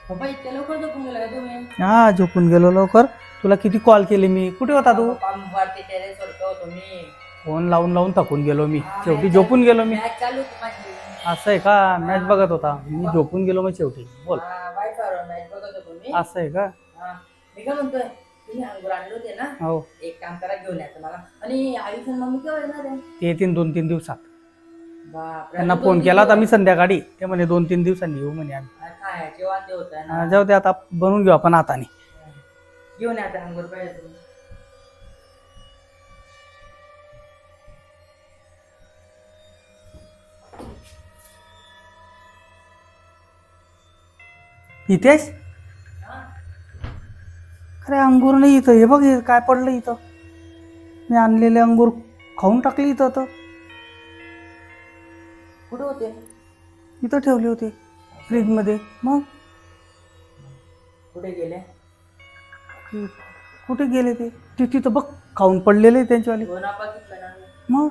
पप्पा इतक्या लवकर झोपून गेला का तुम्ही? हा झोपून गेलो लवकर. तुला किती कॉल केले मी, कुठे होता तू? पप्पा वरती टेरेसवर होतो मी. फोन लावून लावून थकून गेलो मी, हा, शेवटी match झोपून गेलो मी. मॅच चालू होती माझी. असं आहे का? मॅच बघत होता मी, झोपून गेलो मग शेवटी. बोल. वायफायवर मॅच बघत होतो मी. असं आहे का? हा. मी काय म्हणतोय, तुम्ही अंगूर आणले होते ना, हो, एक काम करा, घेऊन यायचं मला. आणि आयुष आणि मम्मी केव्हा येणार आहे? ते येतील 2-3 दिवसात. बापरे, त्यांना अजून फोन 2-3 केला होता मी दिवस. संध्याकाळी, ते म्हणे 2-3 दिवसांनी येऊ म्हणे आम्ही. खायचे वांदे होत हा, ना. जाऊ दे आता, बनवून घेऊ आपण हाताने. घेऊन यायचं अंगूर पाहिजे तुम्ही. इथेच? अरे अंगूर नाही इथं, हे बघ हे काय पडलं इथं. मी आणलेले अंगूर खाऊन टाकले इथं. तर कुठे होते? इथं ठेवले होते फ्रीजमध्ये. मग कुठे गेले? कुठे गेले ते? ते तिथं बघ खाऊन पडलेले त्यांच्यावाले. हो ना, बघितलं ना मी. मग